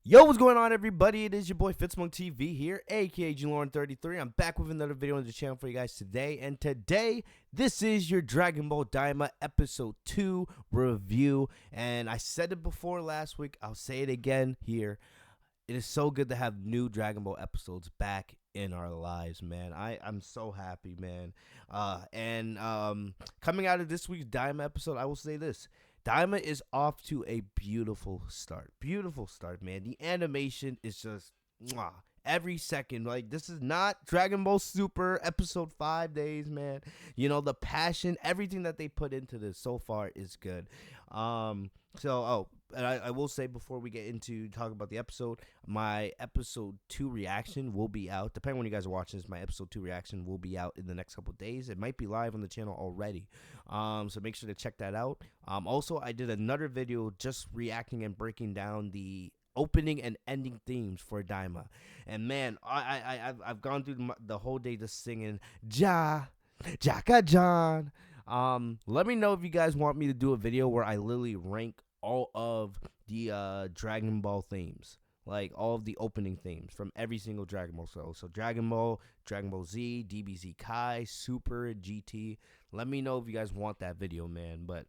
Yo, what's going on, everybody? It is your boy Fitzmonk TV here, aka Lauren33. I'm back with another video on the channel for you guys today. And today, this is your Dragon Ball Daima Episode 2 review. And I said it before last week, I'll say it again here. It is so good to have new Dragon Ball episodes back in our lives, man. I'm so happy, man. Coming out of this week's Daima episode, I will say this. Daima is off to a beautiful start. Beautiful start, man. The animation is just mwah, every second. Like, this is not Dragon Ball Super episode 5 days, man. You know, the passion, everything that they put into this so far is good. And I will say before we get into talking about the episode, my episode 2 reaction will be out. Depending on when you guys are watching this, my episode 2 reaction will be out in the next couple of days. It might be live on the channel already. So make sure to check that out. Also, I did another video just reacting and breaking down the opening and ending themes for Daima. And man, I've gone through the whole day just singing Jaka John. Let me know if you guys want me to do a video where I literally rank all of the Dragon Ball themes, like all of the opening themes from every single Dragon Ball. So Dragon Ball, Dragon Ball Z, DBZ Kai, Super, GT. Let me know if you guys want that video, man. But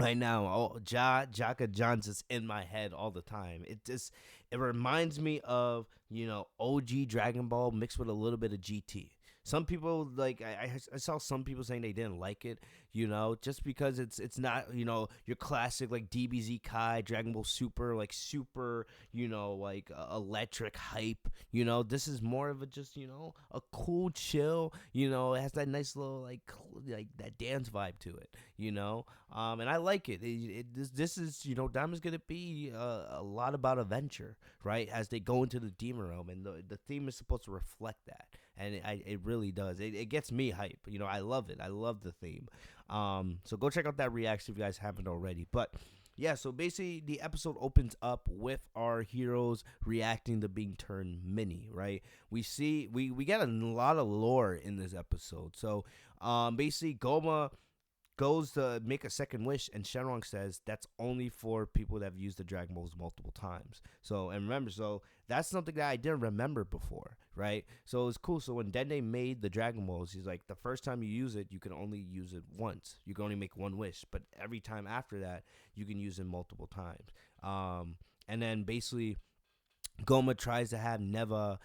right now, Jaka John's just in my head all the time. It reminds me of, OG Dragon Ball mixed with a little bit of GT. Some people, like, I saw some people saying they didn't like it, just because it's not, your classic, like, DBZ Kai, Dragon Ball Super, like, super, electric hype, this is more of a just, a cool chill, it has that nice little, like that dance vibe to it, and I like it. This is, Daima's gonna be a lot about adventure, right, as they go into the demon realm, and the theme is supposed to reflect that. And it really does. It gets me hype. I love it. I love the theme. So go check out that reaction if you guys haven't already. But yeah, so basically the episode opens up with our heroes reacting to being turned mini, right? We get a lot of lore in this episode. So basically Goma goes to make a second wish, and Shenron says that's only for people that have used the Dragon Balls multiple times. So that's something that I didn't remember before, right? So it's cool. So when Dende made the Dragon Balls, he's like, the first time you use it, you can only use it once. You can only make one wish, but every time after that, you can use it multiple times. And then basically, Goma tries to have Neva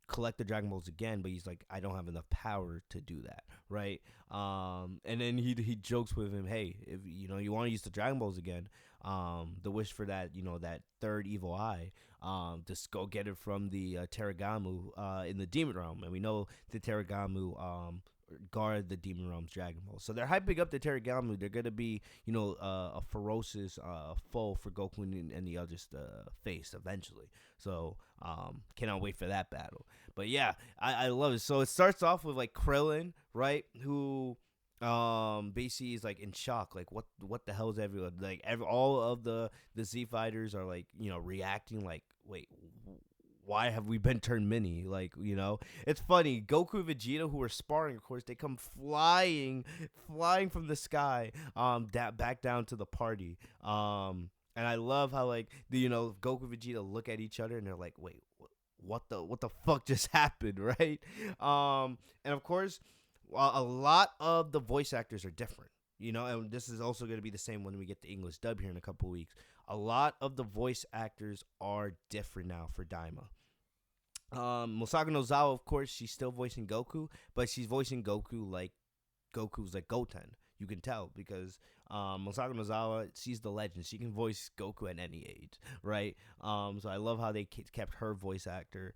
collect the Dragon Balls again, but he's like, I don't have enough power to do that, right? And then he jokes with him, hey, if you want to use the Dragon Balls again, the wish for that, that third evil eye, just go get it from the Teragamu in the Demon Realm. And we know the Teragamu guard the Demon Realm's Dragon Ball. So they're hyping up the Teragamu. They're gonna be, a ferocious foe for Goku and the others to face eventually. So cannot wait for that battle. But yeah, I love it. So it starts off with like Krillin, right? Who basically is like in shock, like what the hell is everyone like? All of the Z fighters are like, reacting like, wait, why have we been turned mini? Like, it's funny. Goku and Vegeta, who are sparring, of course, they come flying from the sky, back down to the party. And I love how, like, Goku and Vegeta look at each other and they're like, wait, what the fuck just happened, right? And of course, a lot of the voice actors are different. And this is also going to be the same when we get the English dub here in a couple weeks. A lot of the voice actors are different now for Daima. Masago Nozawa, of course, she's still voicing Goku, but she's voicing Goku like Goku's like Goten. You can tell because Masago Nozawa, she's the legend. She can voice Goku at any age, right? So I love how they kept her voice actor.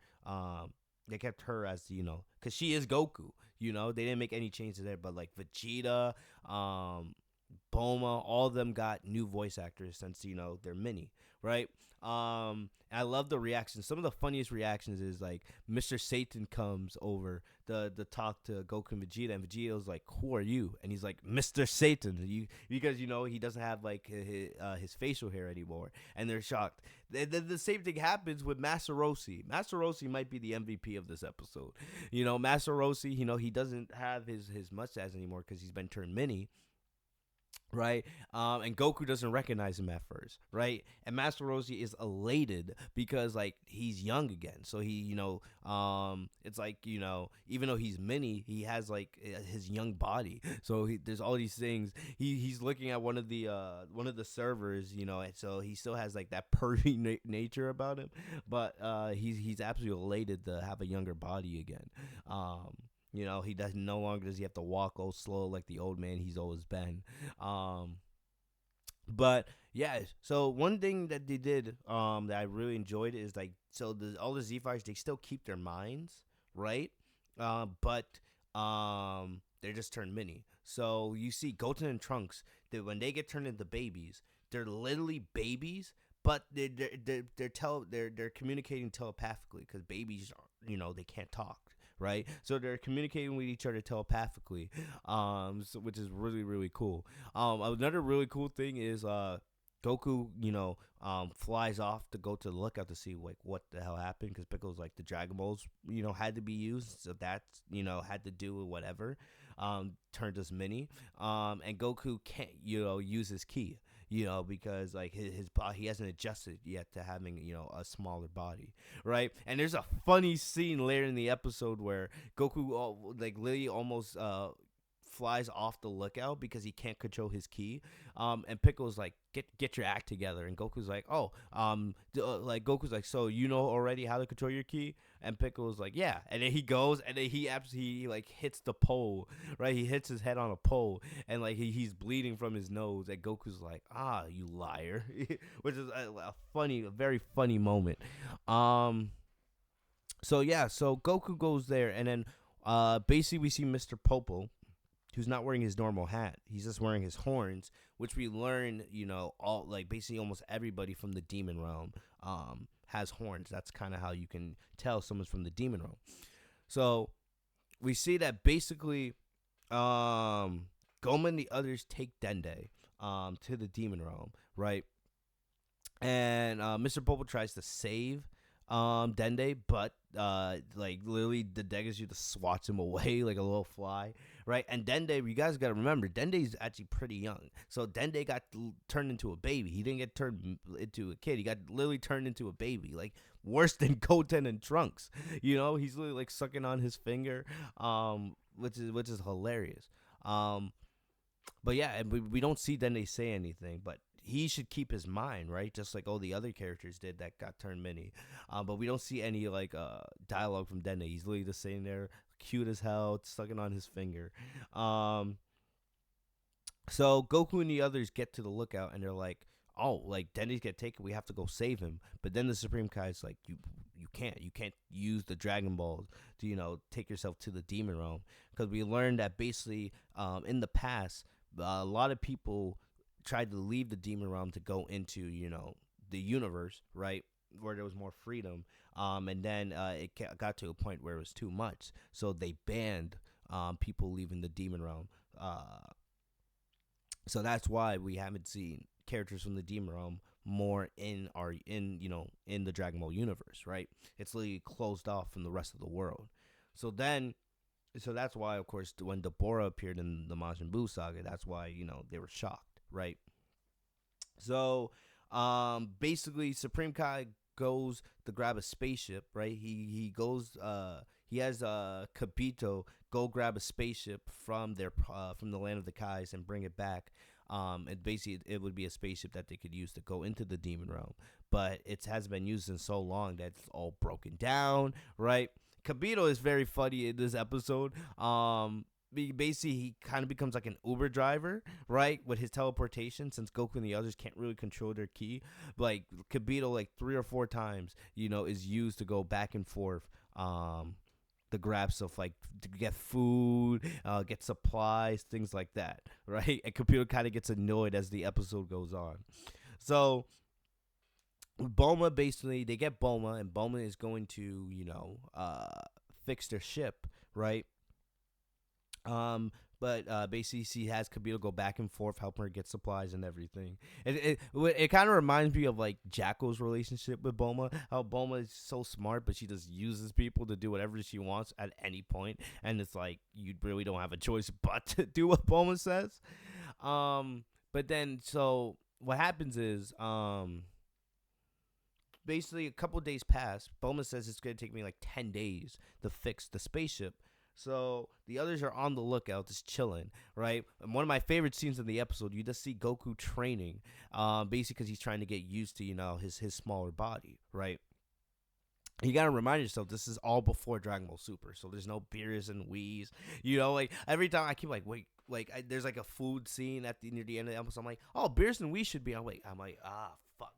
They kept her as, because she is Goku, they didn't make any changes there, but like Vegeta, Bulma, all of them got new voice actors since, they're mini, right? I love the reactions. Some of the funniest reactions is like Mr. Satan comes over the talk to Goku and Vegeta's like, who are you? And he's like, Mr. Satan, because he doesn't have like his facial hair anymore, and they're shocked. The same thing happens with Master Roshi. Master Roshi might be the MVP of this episode. Master Roshi, he doesn't have his mustache anymore because he's been turned mini. right? And Goku doesn't recognize him at first, right? And Master Roshi is elated because like he's young again. So he, it's like even though he's mini, he has like his young body. So there's all these things. He's looking at one of the servers, and so he still has like that pervy nature about him, but he's absolutely elated to have a younger body again. He does no longer does he have to walk all slow like the old man he's always been. Um, but yeah, so one thing that they did that I really enjoyed is like all the Z fighters they still keep their minds, right? But they're just turned mini. So you see Goten and Trunks that when they get turned into babies, they're literally babies, but they're communicating telepathically because babies they can't talk, right? So they're communicating with each other telepathically, which is really really cool. Another really cool thing is Goku, flies off to go to the lookout to see like what the hell happened because Piccolo's like the Dragon Balls, had to be used, so that's had to do with whatever, turned us mini, and Goku can't use his ki, because like his body he hasn't adjusted yet to having a smaller body, right? And there's a funny scene later in the episode where Goku like literally almost flies off the lookout because he can't control his ki. And Piccolo's like, get your act together. And Goku's like, Goku's like, so you know already how to control your ki? And Piccolo's like, yeah. And then he goes and then he like hits the pole, right? He hits his head on a pole and like he's bleeding from his nose. And Goku's like, you liar, which is a very funny moment. So yeah, so Goku goes there and then basically we see Mr. Popo, who's not wearing his normal hat. He's just wearing his horns, which we learn, all like basically almost everybody from the demon realm has horns. That's kind of how you can tell someone's from the demon realm. So we see that basically Goma and the others take Dende to the demon realm, right? And Mr. Popo tries to save Dende, but like literally the Degasu just swats him away like a little fly, right? And Dende, you guys gotta remember, Dende's actually pretty young, so Dende got turned into a baby. He didn't get turned into a kid. He got literally turned into a baby, like worse than Goten and Trunks. He's literally like sucking on his finger, which is hilarious. But yeah, and we don't see Dende say anything, but he should keep his mind, right? Just like all the other characters did that got turned mini. But we don't see any like dialogue from Dende. He's literally just sitting there, cute as hell, sucking on his finger. So Goku and the others get to the lookout and they're like, oh, like Dende's get taken, we have to go save him. But then the Supreme Kai's like, you can't use the Dragon Balls to take yourself to the demon realm, because we learned that basically in the past a lot of people tried to leave the demon realm to go into the universe, right, where there was more freedom, and then it got to a point where it was too much, so they banned people leaving the demon realm. So that's why we haven't seen characters from the demon realm more in the Dragon Ball universe, right? It's literally closed off from the rest of the world. So that's why, of course, when Deborah appeared in the Majin Buu saga, that's why they were shocked, right? So, basically, Supreme Kai goes to grab a spaceship, right? He goes, he has Kabito go grab a spaceship from the land of the Kais and bring it back. And basically, it would be a spaceship that they could use to go into the demon realm, but it has been used in so long that it's all broken down, right? Kabito is very funny in this episode. Basically he kind of becomes like an Uber driver, right, with his teleportation, since Goku and the others can't really control their ki. Like Kabito, like 3 or 4 times, is used to go back and forth, the grab stuff, like to get food, get supplies, things like that, right? And Kabito kind of gets annoyed as the episode goes on. So Bulma, basically they get Bulma, and Bulma is going to fix their ship, right? But basically she has Kabito go back and forth, helping her get supplies and everything. It kind of reminds me of like Jacko's relationship with Bulma. How Bulma is so smart, but she just uses people to do whatever she wants at any point, and it's like you really don't have a choice but to do what Bulma says. But then so what happens is basically a couple days pass. Bulma says it's gonna take me like 10 days to fix the spaceship. So the others are on the lookout, just chilling, right? And one of my favorite scenes in the episode, you just see Goku training, basically because he's trying to get used to his smaller body, right? You gotta remind yourself this is all before Dragon Ball Super, so there's no beers and wheeze. Like every time I keep like wait, there's like a food scene near the end of the episode. I'm like, oh, beers and wheeze should be. I'm like, ah, fuck,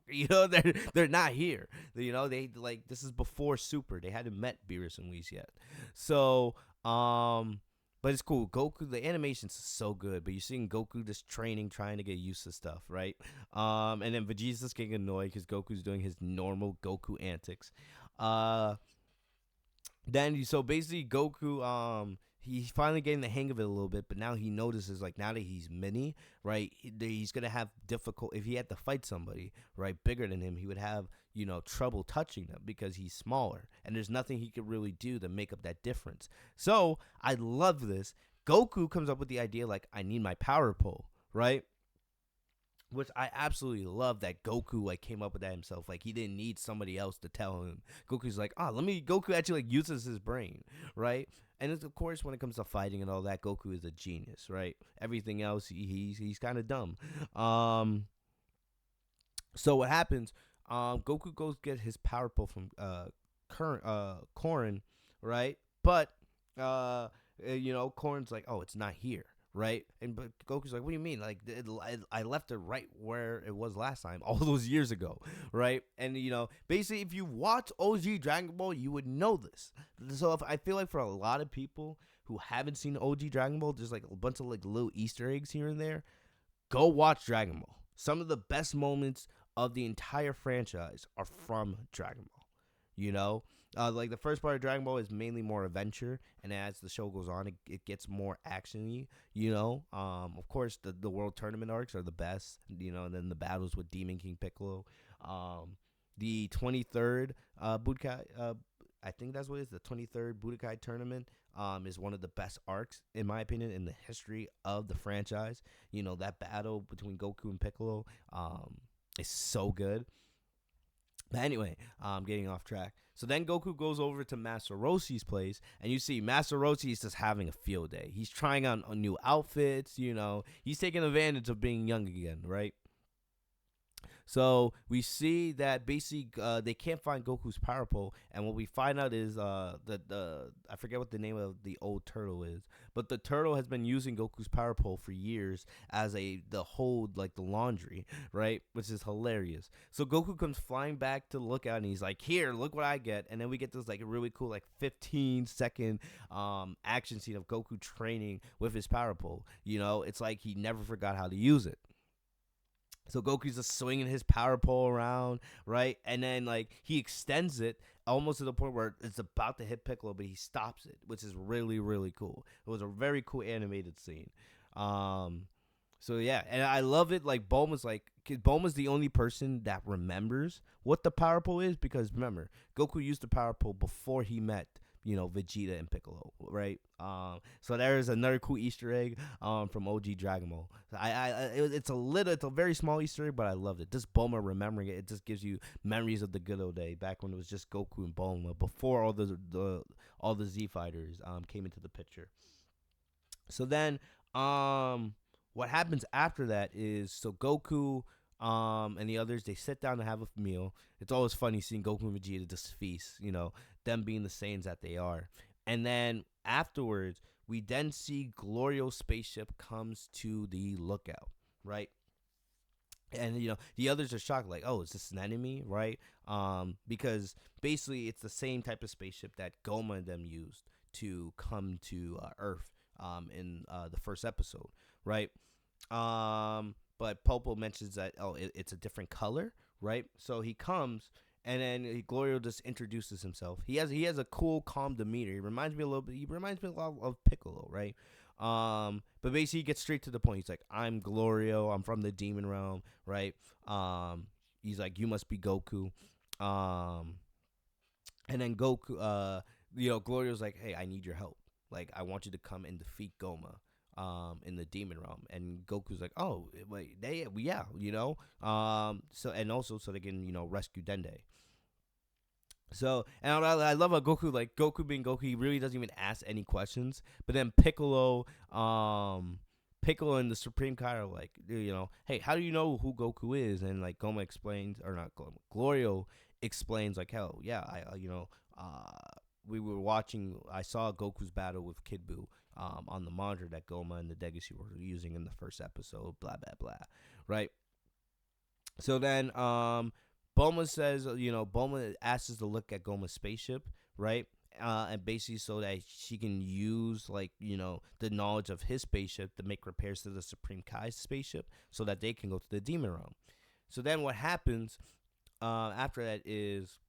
they're not here. They like this is before Super. They hadn't met Beerus and Whis yet, so but it's cool. Goku, the animation's so good, but you're seeing Goku just training, trying to get used to stuff, right? And then Vegeta's getting annoyed because Goku's doing his normal Goku antics. Uh, then so basically Goku he's finally getting the hang of it a little bit, but now he notices like now that he's mini, right? He's gonna have difficult if he had to fight somebody right bigger than him. He would have trouble touching them because he's smaller, and there's nothing he could really do to make up that difference. So I love this. Goku comes up with the idea like I need my power pole, right? Which I absolutely love that Goku like came up with that himself. Like he didn't need somebody else to tell him. Goku's like, Goku actually like uses his brain, right? And it's, of course, when it comes to fighting and all that, Goku is a genius, right? Everything else, he's kind of dumb. So what happens? Goku goes get his power pole from Korin, right? But Korin's like, oh, it's not here, right? And but Goku's like, what do you mean? Like, I left it right where it was last time, all those years ago, right? And basically, if you watch OG Dragon Ball, you would know this. So I feel like for a lot of people who haven't seen OG Dragon Ball, there's like a bunch of like little Easter eggs here and there. Go watch Dragon Ball. Some of the best moments of the entire franchise are from Dragon Ball. Like the first part of Dragon Ball is mainly more adventure, and as the show goes on, it gets more actiony. Of course, the World Tournament arcs are the best. And then the battles with Demon King Piccolo, the 23rd Budokai. I think that's what it is. The 23rd Budokai tournament is one of the best arcs, in my opinion, in the history of the franchise. That battle between Goku and Piccolo is so good. But anyway, getting off track. So then Goku goes over to Master Roshi's place, and you see Master Roshi is just having a field day. He's trying on new outfits, He's taking advantage of being young again, right? So we see that basically they can't find Goku's power pole, and what we find out is the I forget what the name of the old turtle is, but the turtle has been using Goku's power pole for years as the hold like the laundry, right? Which is hilarious. So Goku comes flying back to look out, and he's like, "Here, look what I get!" And then we get this like really cool like 15-second action scene of Goku training with his power pole. It's like he never forgot how to use it. So Goku's just swinging his power pole around, right? And then like he extends it almost to the point where it's about to hit Piccolo, but he stops it, which is really, really cool. It was a very cool animated scene. So yeah, and I love it. Like Bulma's the only person that remembers what the power pole is, because remember, Goku used the power pole before he met Vegeta and Piccolo, right? So there is another cool Easter egg from OG Dragon Ball. It's a very small Easter egg, but I loved it. Just Bulma remembering it, it just gives you memories of the good old day back when it was just Goku and Bulma before all the Z fighters came into the picture. So then what happens after that is Goku and the others, they sit down to have a meal. It's always funny seeing Goku and Vegeta just feast, them being the Saiyans that they are. And then afterwards, we then see Glorio's spaceship comes to the lookout, right? And the others are shocked, like, oh, is this an enemy, right? Because basically it's the same type of spaceship that Goma and them used to come to Earth in the first episode, right? But Popo mentions that it's a different color, right? So he comes, and then Glorio just introduces himself. He has a cool, calm demeanor. He reminds me a lot of Piccolo, right? But basically he gets straight to the point. He's like, "I'm Glorio. I'm from the Demon Realm," right? He's like, "You must be Goku." And then Glorio's like, "Hey, I need your help. Like, I want you to come and defeat Goma." in the demon realm, and Goku's like, oh wait, yeah, so and also so they can rescue Dende. So, and I love how Goku being Goku, he really doesn't even ask any questions. But then Piccolo and the Supreme Kai are like, hey, how do you know who Goku is? And like Goma explains, or not Goma, Glorio explains like, hell, yeah, we were watching. I saw Goku's battle with Kid Buu on the monitor that Goma and the Degasi were using in the first episode. Blah blah blah, right? So then, Bulma says, Bulma asks us to look at Goma's spaceship, right? And basically so that she can use, like, the knowledge of his spaceship to make repairs to the Supreme Kai's spaceship so that they can go to the Demon Realm. So then what happens after that is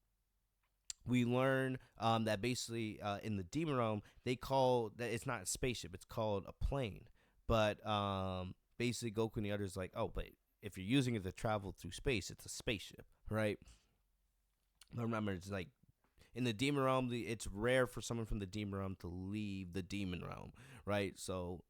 we learn that basically in the Demon Realm, they call that it's not a spaceship, it's called a plane. But basically Goku and the others like, oh, but if you're using it to travel through space, it's a spaceship, right? But remember, it's like in the Demon Realm, it's rare for someone from the Demon Realm to leave the Demon Realm, right? So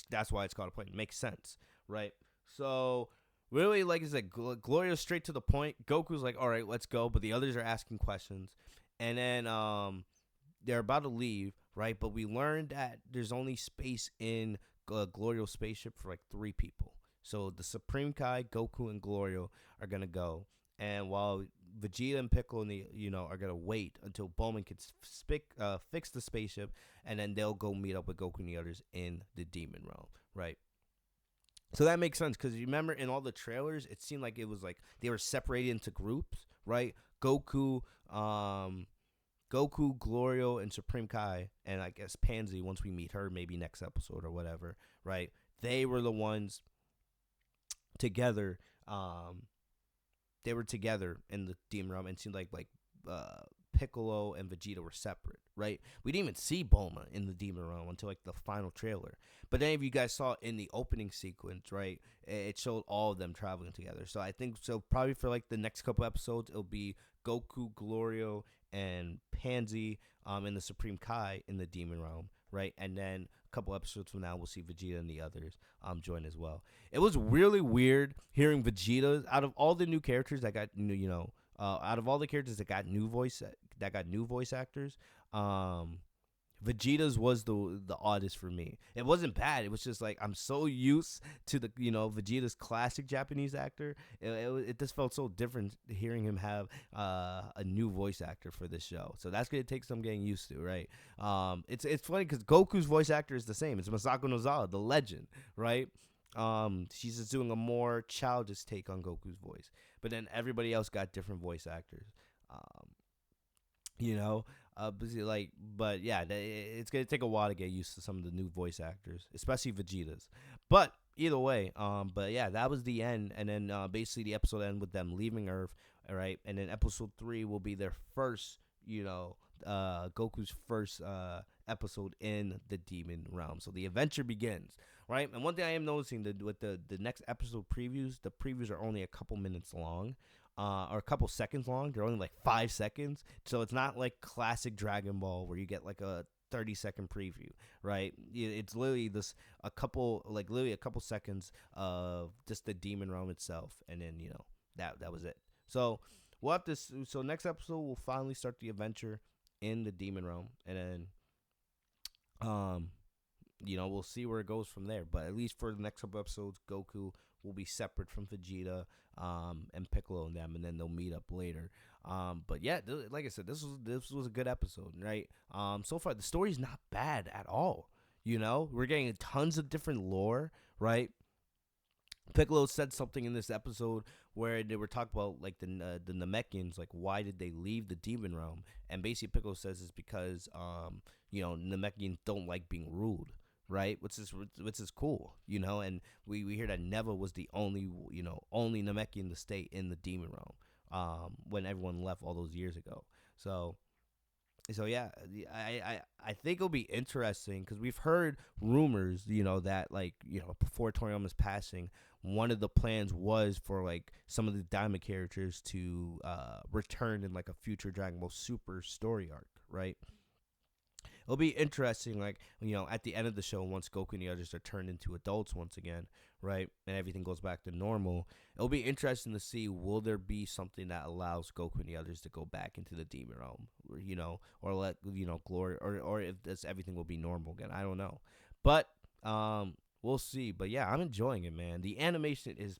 that's why it's called a plane. It makes sense, right? So really, like I said, Glorio's straight to the point. Goku's like, all right, let's go, but the others are asking questions, and then they're about to leave, right? But we learned that there's only space in Glorio's spaceship for like 3 people. So the Supreme Kai, Goku, and Glorio are gonna go, and while Vegeta and Piccolo and are gonna wait until Bowman can fix the spaceship, and then they'll go meet up with Goku and the others in the Demon Realm, right? So that makes sense because you remember in all the trailers, it seemed like it was like they were separated into groups, right? Goku, Glorio, and Supreme Kai, and I guess Pansy. Once we meet her, maybe next episode or whatever, right? They were the ones together. They were together in the Demon Realm, and it seemed like Piccolo and Vegeta were separate, right? We didn't even see Bulma in the Demon Realm until like the final trailer. But then if you guys saw in the opening sequence, right, it showed all of them traveling together. So I think so probably for like the next couple episodes, it'll be Goku, Glorio, and Pansy and the Supreme Kai in the Demon Realm, right? And then a couple episodes from now, we'll see Vegeta and the others join as well. It was really weird hearing Vegeta out of all the new characters that got out of all the characters that got new voice actors. Vegeta's was the oddest for me. It wasn't bad. It was just like I'm so used to the Vegeta's classic Japanese actor. It just felt so different hearing him have a new voice actor for this show. So that's gonna take some getting used to, right? It's funny because Goku's voice actor is the same. It's Masako Nozawa, the legend, right? She's just doing a more childish take on Goku's voice, but then everybody else got different voice actors. You know, but yeah, it's gonna take a while to get used to some of the new voice actors, especially Vegeta's. But either way, but yeah, that was the end, and then basically the episode ended with them leaving Earth, all right, and then episode 3 will be their first, Goku's first episode in the Demon Realm. So the adventure begins, right? And one thing I am noticing that with the next episode previews, the previews are only a couple minutes long. Or a couple seconds long. They're only like 5 seconds. So it's not like classic Dragon Ball where you get like a 30-second preview, right? It's literally a couple seconds of just the Demon Realm itself. And then, that was it. So we'll have to, so next episode we'll finally start the adventure in the Demon Realm. And then, we'll see where it goes from there. But at least for the next couple episodes, Goku will be separate from Vegeta and Piccolo and them, and then they'll meet up later. But yeah, like I said, this was a good episode, right? So far the story's not bad at all. We're getting tons of different lore, right? Piccolo said something in this episode where they were talking about like the Namekians, like why did they leave the Demon Realm? And basically Piccolo says it's because Namekians don't like being ruled, right? Which is cool, and we hear that Neva was the only Namekian to stay in the Demon Realm when everyone left all those years ago. So yeah, I think it'll be interesting because we've heard rumors, that before Toriyama's passing, one of the plans was for like some of the Daima characters to return in like a future Dragon Ball Super story arc, right? it'll be interesting. Like, at the end of the show, once Goku and the others are turned into adults once again, right, and everything goes back to normal, it'll be interesting to see, will there be something that allows Goku and the others to go back into the demon realm, or let Glory, or if this everything will be normal again. I don't know, but we'll see. But yeah, I'm enjoying it, man. The animation is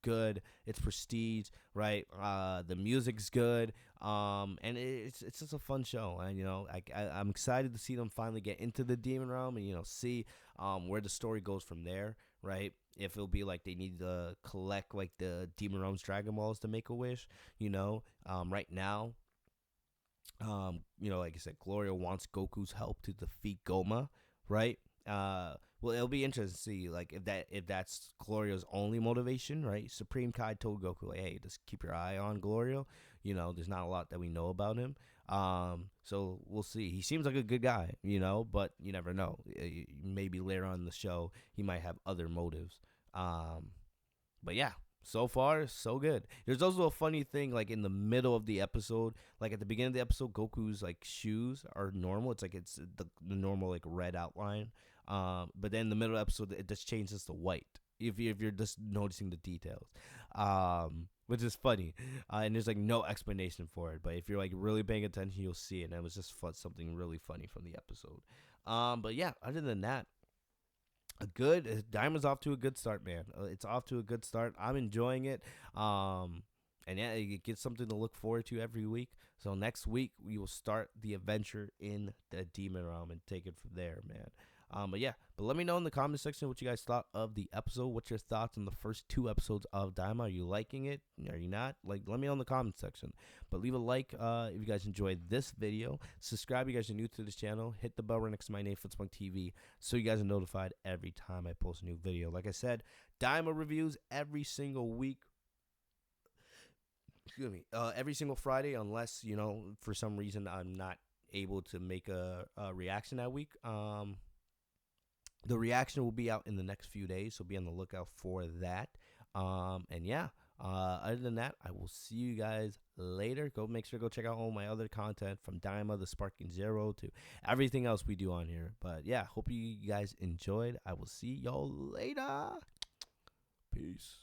good. It's prestige, right? The music's good. And it's just a fun show. And I'm excited to see them finally get into the demon realm and see where the story goes from there, right? If it'll be like they need to collect like the demon realm's Dragon Balls to make a wish, right now. Like I said, Glorio wants Goku's help to defeat Goma, right? Well, it'll be interesting to see like if that's Glorio's only motivation, right? Supreme Kai told Goku, like, hey, just keep your eye on Glorio. There's not a lot that we know about him. So we'll see. He seems like a good guy, but you never know. Maybe later on in the show, he might have other motives. But yeah, so far so good. There's also a funny thing, like in the middle of the episode, like at the beginning of the episode, Goku's like shoes are normal. It's like it's the normal like red outline. But then in the middle of the episode, it just changes to white. If you're just noticing the details, which is funny, and there's like no explanation for it. But if you're like really paying attention, you'll see it. And it was just something really funny from the episode. But yeah, other than that, Diamond's off to a good start, man. It's off to a good start. I'm enjoying it. And yeah, it gets something to look forward to every week. So next week we will start the adventure in the demon realm and take it from there, man. But let me know in the comment section what you guys thought of the episode. What's your thoughts on the first 2 episodes of Daima? Are you liking it? Are you not? Like, let me know in the comment section. But leave a like if you guys enjoyed this video. Subscribe if you guys are new to this channel. Hit the bell right next to my name, Fitzmonk TV, so you guys are notified every time I post a new video. Like I said, Daima reviews every single week. Excuse me. Every single Friday, unless for some reason I'm not able to make a reaction that week. The reaction will be out in the next few days, so be on the lookout for that. And yeah, other than that, I will see you guys later. Make sure to go check out all my other content, from Daima, the Sparking Zero, to everything else we do on here. But yeah, hope you guys enjoyed. I will see y'all later. Peace.